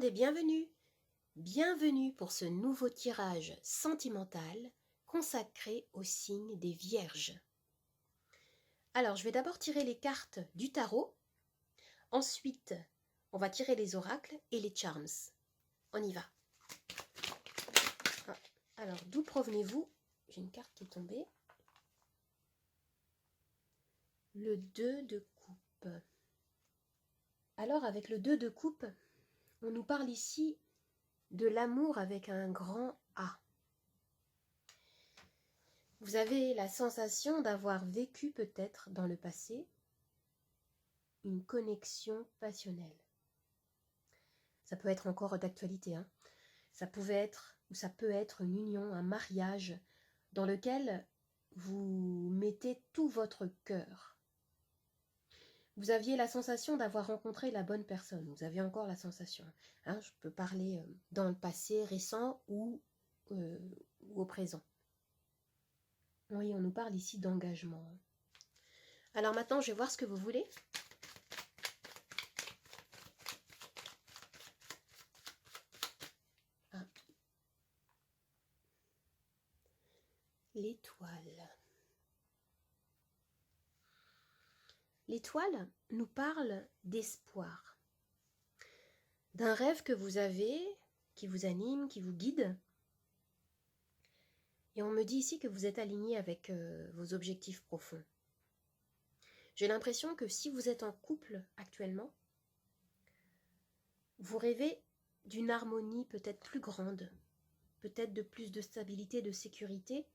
monde et bienvenue. Bienvenue pour ce nouveau tirage sentimental consacré au signe des Vierges. Alors, je vais d'abord tirer les cartes du tarot. Ensuite, on va tirer les oracles et les charms. On y va. Alors, d'où provenez-vous? J'ai une carte qui est tombée. Le 2 de coupe. Alors, avec le 2 de coupe, on nous parle ici de l'amour avec un grand A. Vous avez la sensation d'avoir vécu peut-être dans le passé une connexion passionnelle. Ça peut être encore d'actualité, hein. Ça pouvait être, ou ça peut être une union, un mariage dans lequel vous mettez tout votre cœur. Vous aviez la sensation d'avoir rencontré la bonne personne. Vous aviez encore la sensation. Hein, je peux parler dans le passé récent ou au présent. Oui, on nous parle ici d'engagement. Alors maintenant, je vais voir ce que vous voulez. Ah. L'étoile. L'étoile nous parle d'espoir, d'un rêve que vous avez, qui vous anime, qui vous guide. Et on me dit ici que vous êtes aligné avec vos objectifs profonds. J'ai l'impression que si vous êtes en couple actuellement, vous rêvez d'une harmonie peut-être plus grande, peut-être de plus de stabilité, de sécurité,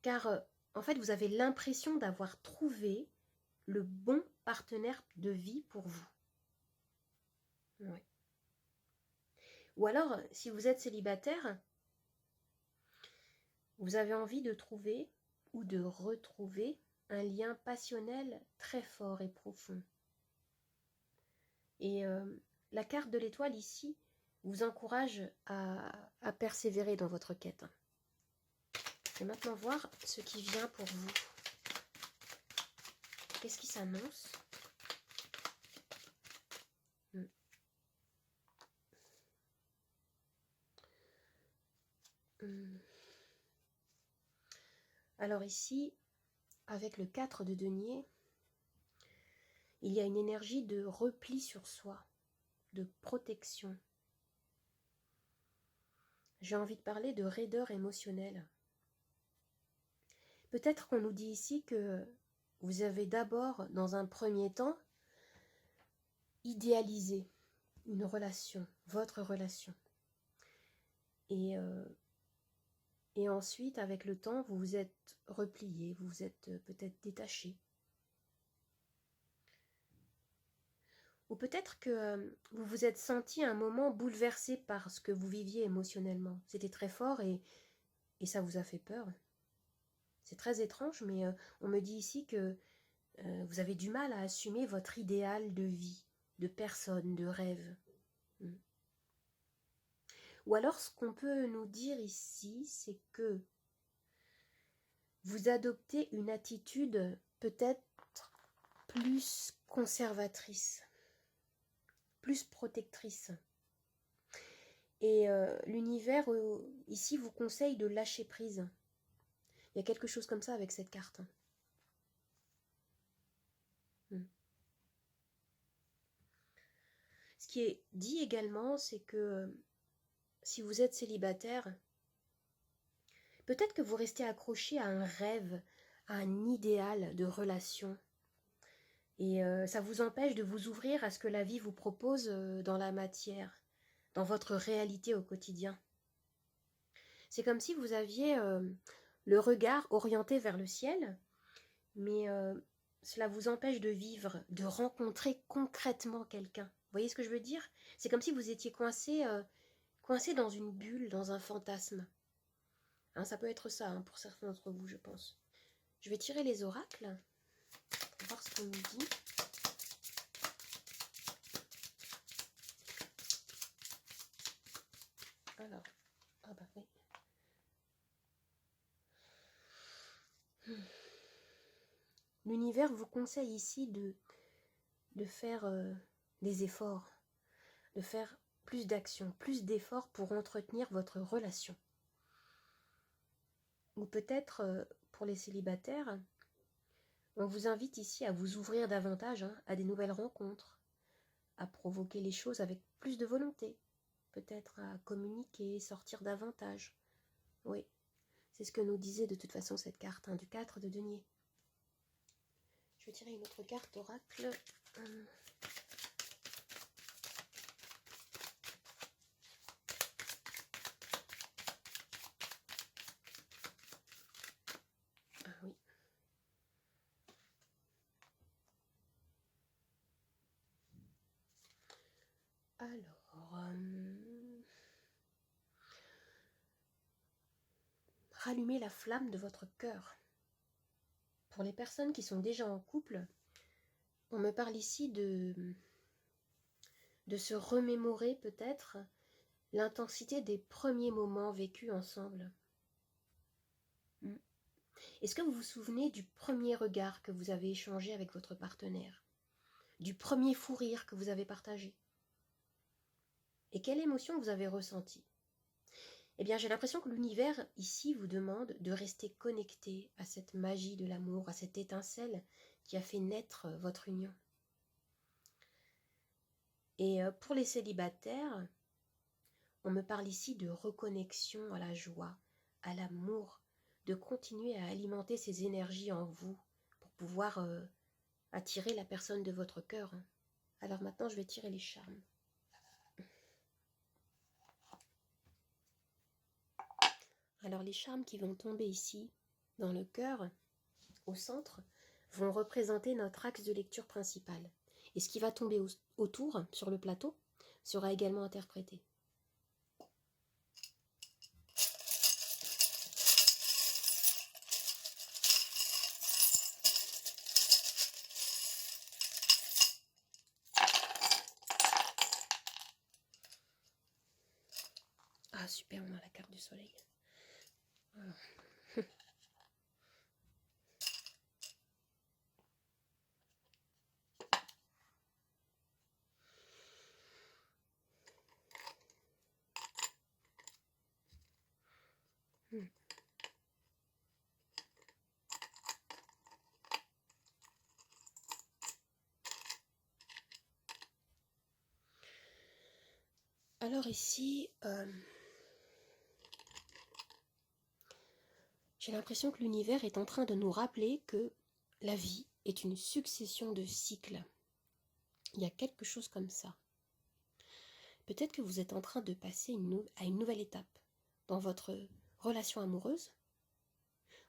car en fait vous avez l'impression d'avoir trouvé le bon partenaire de vie pour vous. Oui. Ou alors, si vous êtes célibataire, vous avez envie de trouver ou de retrouver un lien passionnel très fort et profond. Et la carte de l'étoile ici vous encourage à persévérer dans votre quête. Je vais maintenant voir ce qui vient pour vous. Qu'est-ce qui s'annonce? Alors ici, avec le 4 de denier, il y a une énergie de repli sur soi, de protection. J'ai envie de parler de raideur émotionnelle. Peut-être qu'on nous dit ici que vous avez d'abord, dans un premier temps, idéalisé une relation, votre relation. Et ensuite, avec le temps, vous vous êtes replié, vous vous êtes peut-être détaché. Ou peut-être que vous vous êtes senti à un moment bouleversé par ce que vous viviez émotionnellement. C'était très fort et ça vous a fait peur. C'est très étrange, mais on me dit ici que vous avez du mal à assumer votre idéal de vie, de personne, de rêve. Ou alors ce qu'on peut nous dire ici, c'est que vous adoptez une attitude peut-être plus conservatrice, plus protectrice. Et l'univers ici vous conseille de lâcher prise. Il y a quelque chose comme ça avec cette carte. Ce qui est dit également, c'est que si vous êtes célibataire, peut-être que vous restez accroché à un rêve, à un idéal de relation. Et ça vous empêche de vous ouvrir à ce que la vie vous propose dans la matière, dans votre réalité au quotidien. C'est comme si vous aviez le regard orienté vers le ciel, mais cela vous empêche de vivre, de rencontrer concrètement quelqu'un. Vous voyez ce que je veux dire? C'est comme si vous étiez coincé dans une bulle, dans un fantasme. Hein, ça peut être ça pour certains d'entre vous, je pense. Je vais tirer les oracles, pour voir ce qu'on nous dit. Alors, ah bah oui. L'univers vous conseille ici de faire des efforts, de faire plus d'action, plus d'efforts pour entretenir votre relation. Ou peut-être, pour les célibataires, on vous invite ici à vous ouvrir davantage à des nouvelles rencontres, à provoquer les choses avec plus de volonté, peut-être à communiquer, sortir davantage. Oui, c'est ce que nous disait de toute façon cette carte du 4 de denier. Je vais tirer une autre carte oracle. Ah oui. Alors, rallumez la flamme de votre cœur. Pour les personnes qui sont déjà en couple, on me parle ici de se remémorer peut-être l'intensité des premiers moments vécus ensemble. Est-ce que vous vous souvenez du premier regard que vous avez échangé avec votre partenaire? Du premier fou rire que vous avez partagé? Et quelle émotion vous avez ressentie? Eh bien, j'ai l'impression que l'univers ici vous demande de rester connecté à cette magie de l'amour, à cette étincelle qui a fait naître votre union. Et pour les célibataires, on me parle ici de reconnexion à la joie, à l'amour, de continuer à alimenter ces énergies en vous pour pouvoir attirer la personne de votre cœur. Alors maintenant, je vais tirer les charmes. Alors les charmes qui vont tomber ici, dans le cœur, au centre, vont représenter notre axe de lecture principal. Et ce qui va tomber autour, sur le plateau, sera également interprété. Ah super, on a la carte du soleil. Alors. Alors ici, j'ai l'impression que l'univers est en train de nous rappeler que la vie est une succession de cycles. Il y a quelque chose comme ça. Peut-être que vous êtes en train de passer à une nouvelle étape dans votre relation amoureuse.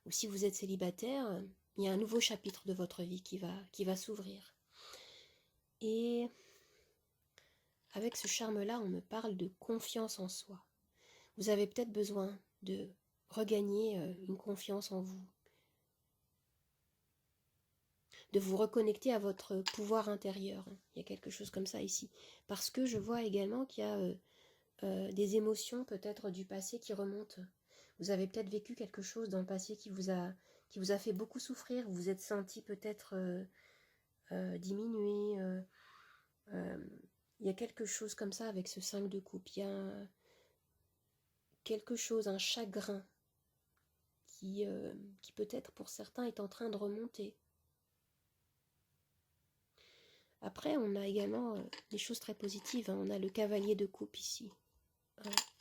Ou si vous êtes célibataire, il y a un nouveau chapitre de votre vie qui va s'ouvrir. Et avec ce charme-là, on me parle de confiance en soi. Vous avez peut-être besoin de regagner une confiance en vous, de vous reconnecter à votre pouvoir intérieur. Il y a quelque chose comme ça ici. Parce que je vois également qu'il y a des émotions peut-être du passé qui remontent. Vous avez peut-être vécu quelque chose dans le passé qui vous a fait beaucoup souffrir. Vous vous êtes senti peut-être diminué. Il y a quelque chose comme ça avec ce 5 de coupe. Il y a quelque chose, un chagrin qui peut-être pour certains est en train de remonter. Après, on a également des choses très positives. On a le cavalier de coupe ici,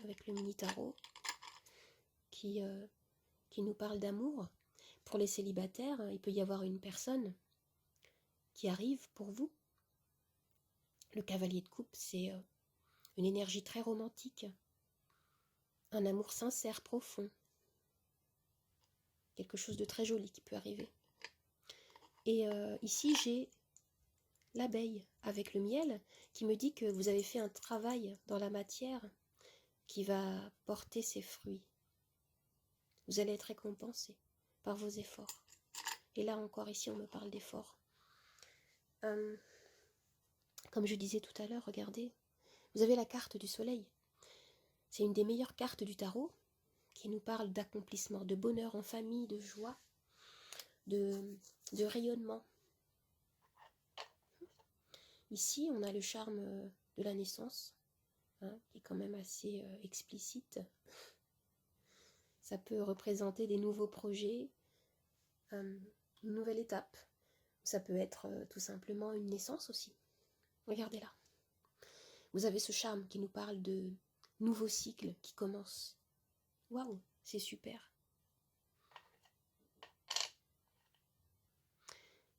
avec le mini-tarot, qui nous parle d'amour. Pour les célibataires, il peut y avoir une personne qui arrive pour vous. Le cavalier de coupe, c'est une énergie très romantique, un amour sincère, profond, quelque chose de très joli qui peut arriver. Et ici, j'ai l'abeille avec le miel qui me dit que vous avez fait un travail dans la matière qui va porter ses fruits. Vous allez être récompensé par vos efforts. Et là encore, ici, on me parle d'efforts. Comme je disais tout à l'heure, regardez, vous avez la carte du soleil. C'est une des meilleures cartes du tarot qui nous parle d'accomplissement, de bonheur en famille, de joie, de rayonnement. Ici, on a le charme de la naissance, hein, qui est quand même assez explicite. Ça peut représenter des nouveaux projets, une nouvelle étape. Ça peut être tout simplement une naissance aussi. Regardez là. Vous avez ce charme qui nous parle de nouveaux cycles qui commencent. Waouh, c'est super.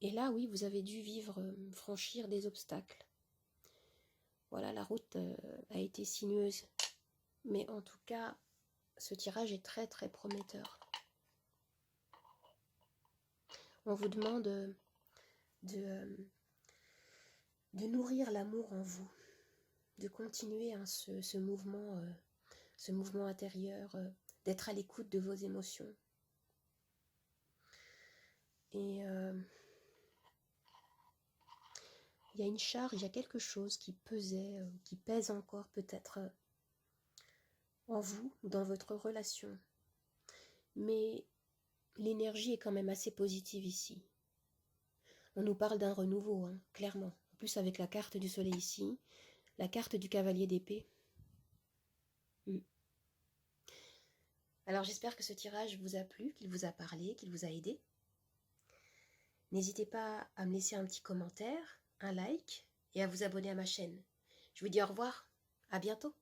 Et là, oui, vous avez dû vivre, franchir des obstacles. Voilà, la route a été sinueuse. Mais en tout cas, ce tirage est très très prometteur. On vous demande de nourrir l'amour en vous, de continuer hein, ce mouvement intérieur, d'être à l'écoute de vos émotions. Et il y a une charge, il y a quelque chose qui pesait, qui pèse encore peut-être en vous, dans votre relation. Mais l'énergie est quand même assez positive ici. On nous parle d'un renouveau, hein, clairement. En plus avec la carte du soleil ici, la carte du cavalier d'épée. Alors j'espère que ce tirage vous a plu, qu'il vous a parlé, qu'il vous a aidé. N'hésitez pas à me laisser un petit commentaire, un like et à vous abonner à ma chaîne. Je vous dis au revoir, à bientôt.